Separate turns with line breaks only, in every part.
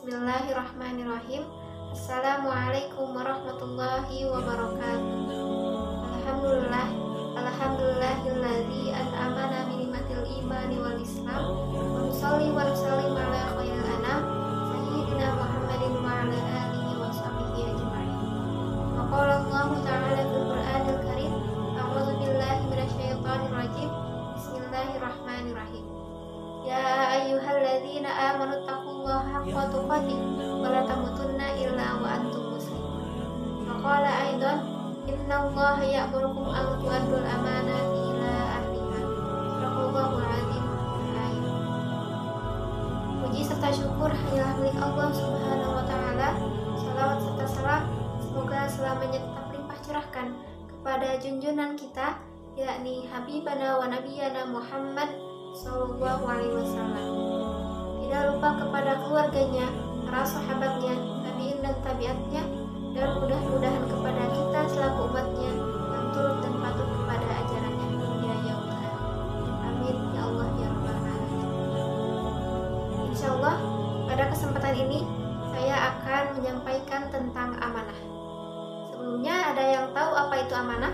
Bismillahirrahmanirrahim. Assalamualaikum warahmatullahi wabarakatuh. Alhamdulillah, alhamdulillahilladzi an'amana bi ni'matil imani wal islam. Wa nusalli wa nusallim ala khairil anam sayyidina Muhammadin wa ala alihi wa sahbihi ajma'in. Wa qala Allah ta'ala fil Qur'anil Karim, a'udzu billahi minasyaitonir rajim. Bismillahirrahmanirrahim. Ya ayyuhalladzina amanu taqullaha haqqa tuqatih wa la tamutunna illa wa antum muslimun. Wa qala aidan innallaha ya'murukum an tu'addul amanati ila ahliha. Shadaqallahul azim. Puji serta syukur hanyalah milik Allah Subhanahu wa taala. Salawat serta salam semoga selamanya tetap limpah curahkan kepada junjungan kita, yakni Habibana wa Nabiyana Muhammad Sallallahu Alaihi Wasallam. Tidak lupa kepada keluarganya, para sahabatnya, tabi'in dan tabiatnya, dan mudah-mudahan kepada kita selaku umatnya yang turut dan patuh kepada ajarannya hingga yaumil akhir. Amin ya Allah ya Rabbal Alamin. Insyaallah pada kesempatan ini saya akan menyampaikan tentang amanah. Sebelumnya ada yang tahu apa itu amanah?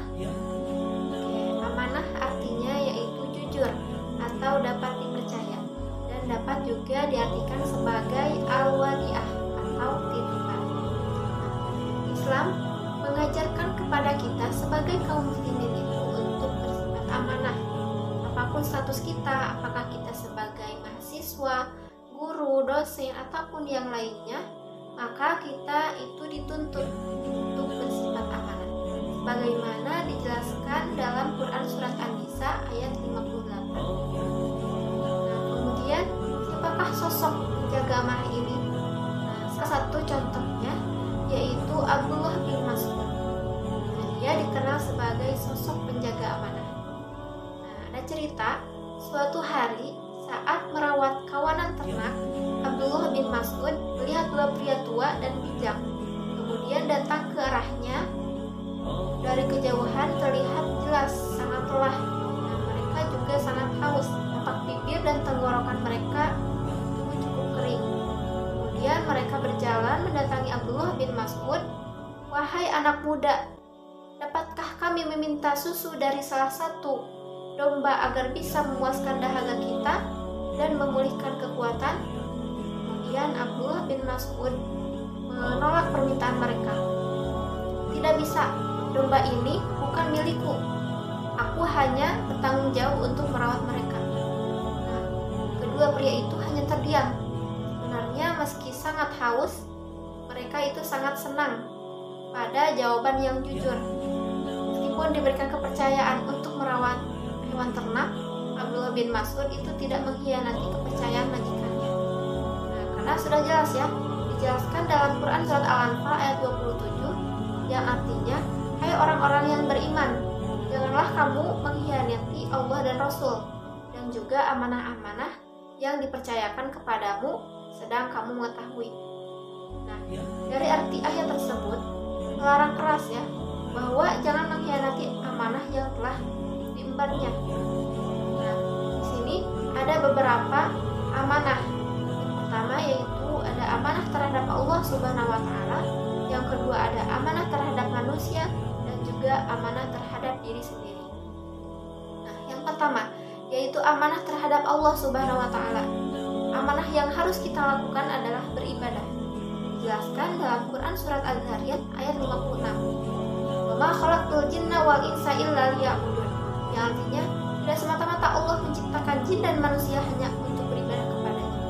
Amanah artinya yaitu jujur atau dapat dipercaya, dan dapat juga diartikan sebagai al-wadi'ah atau titipan. Islam mengajarkan kepada kita sebagai kaum muslimin itu untuk bersifat amanah. Apapun status kita, apakah kita sebagai mahasiswa, guru, dosen, ataupun yang lainnya, maka kita itu dituntut untuk bersifat amanah. Sebagaimana dijelaskan dalam Quran Surat An-Nisa ayat 58. Kemudian, siapakah sosok penjaga amanah ini? Salah satu contohnya yaitu Abdullah bin Mas'ud. Dia dikenal sebagai sosok penjaga amanah. Ada cerita, suatu hari saat merawat kawanan ternak, Abdullah bin Mas'ud melihat dua pria tua dan bijak. Kemudian datang ke arahnya. Dari kejauhan terlihat jelas sangat lelah. Mereka juga sangat haus. Tampak bibir dan tenggorokan mereka itu cukup kering. Kemudian mereka berjalan mendatangi Abdullah bin Mas'ud. Wahai anak muda, dapatkah kami meminta susu dari salah satu domba agar bisa memuaskan dahaga kita dan memulihkan kekuatan? Kemudian Abdullah bin Mas'ud menolak permintaan mereka. Tidak bisa, domba ini bukan milikku. Aku hanya bertanggung jawab untuk merawat mereka. Kedua pria itu hanya terdiam. Sebenarnya meski sangat haus, mereka itu sangat senang pada jawaban yang jujur. Meskipun diberikan kepercayaan untuk merawat hewan ternak, Abdullah bin Mas'ud itu tidak mengkhianati kepercayaan majikannya. Karena sudah jelas ya, dijelaskan dalam Quran Surat Al-Anfal ayat 27 yang artinya, hai orang-orang yang beriman, janganlah kamu mengkhianati Allah dan Rasul, dan juga amanah-amanah yang dipercayakan kepadamu sedang kamu mengetahui. Dari arti ayat tersebut melarang keras ya, bahwa jangan mengkhianati amanah yang telah diembannya. Di sini ada beberapa amanah. Yang pertama yaitu ada amanah terhadap Allah Subhanahu wa taala, yang kedua ada amanah terhadap manusia, dan juga amanah terhadap diri sendiri. Yang pertama yaitu amanah terhadap Allah Subhanahu wa taala. Amanah yang harus kita lakukan adalah beribadah. Dijelaskan dalam Quran Surat Az-Zariyat ayat 56. Wa ma khalaqtul jinna wal insa illa liya'budun. Yang artinya, tidak semata-mata Allah menciptakan jin dan manusia hanya untuk beribadah kepadanya.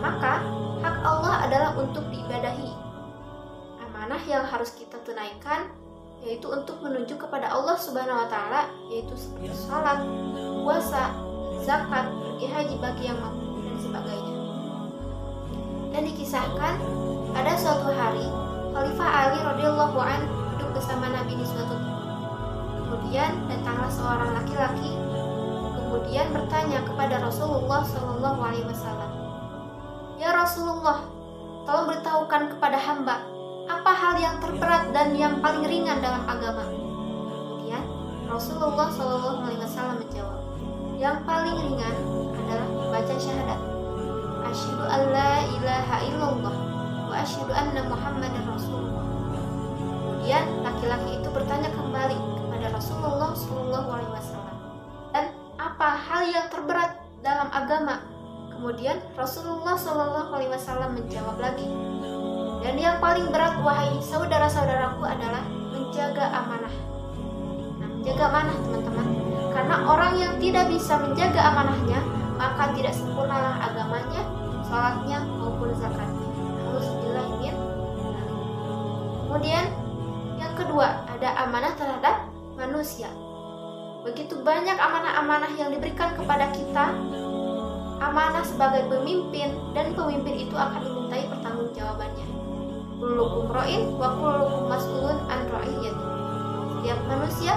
Maka hak Allah adalah untuk diibadahi. Amanah yang harus kita tunaikan yaitu untuk menuju kepada Allah Subhanahu wa taala, yaitu seperti salat, puasa, zakat, pergi haji bagi yang mampu, dan sebagainya. Dan dikisahkan ada suatu hari Khalifah Ali radhiyallahu anhu duduk bersama Nabi di suatu tempat. Kemudian datanglah seorang laki-laki kemudian bertanya kepada Rasulullah Shallallahu Alaihi Wasallam, ya Rasulullah, tolong beritahukan kepada hamba apa hal yang terberat dan yang paling ringan dalam agama. Kemudian Rasulullah Shallallahu Alaihi Wasallam menjawab, yang paling ringan adalah membaca syahadat, asyhadu alla ilaha illallah anna Muhammadar Rasulullah. Kemudian laki-laki itu bertanya kembali kepada Rasulullah SAW, dan apa hal yang terberat dalam agama? Kemudian Rasulullah SAW menjawab lagi, dan yang paling berat wahai saudara-saudaraku adalah menjaga amanah. Nah, menjaga amanah teman-teman, karena orang yang tidak bisa menjaga amanahnya, maka tidak sempurnalah agamanya, salatnya maupun zakatnya. Alhamdulillah. Kemudian yang kedua, ada amanah terhadap manusia. Begitu banyak amanah-amanah yang diberikan kepada kita, amanah sebagai pemimpin, dan pemimpin itu akan dimintai pertanggungjawabannya. Kullukum ra'in wa kullukum mas'ulun an ra'iyati. Setiap manusia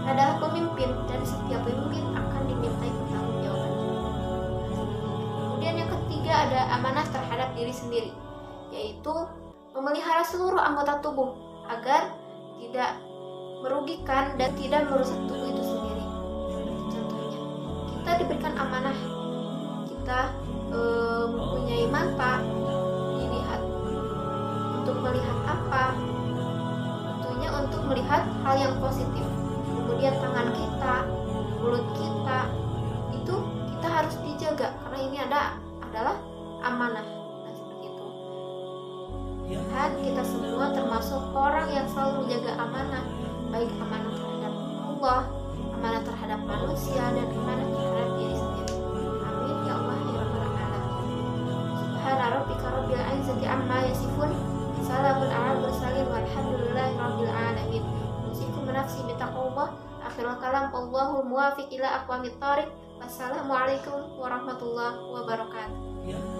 adalah pemimpin, dan setiap pemimpin akan dimintai pertanggungjawabannya. Kemudian yang ketiga, ada amanah terhadap diri sendiri, yaitu memelihara seluruh anggota tubuh agar tidak merugikan dan tidak merusak tubuh itu sendiri. Contohnya, kita diberikan amanah, kita mempunyai mata, dilihat untuk melihat apa? Tentunya untuk melihat hal yang positif. Kemudian tangan kita, mulut kita, itu kita harus dijaga karena ini adalah amanah. Nah, seperti itu. Dan kita semua termasuk orang yang selalu menjaga amanah, baik amanah terhadap Allah, amanah terhadap manusia, dan amanah terhadap diri sendiri. Amin ya Allah ya Rabbal alamin. Subhana rabbika rabbil izzati amma yasifun, salamun alal mursalin, walhamdulillahi rabbil alamin. Usikum nafsi bitaqwallah. Akhirul kalam, Allahul muwafiq ila aqwamit thoriq. Wassalamualaikum warahmatullahi wabarakatuh.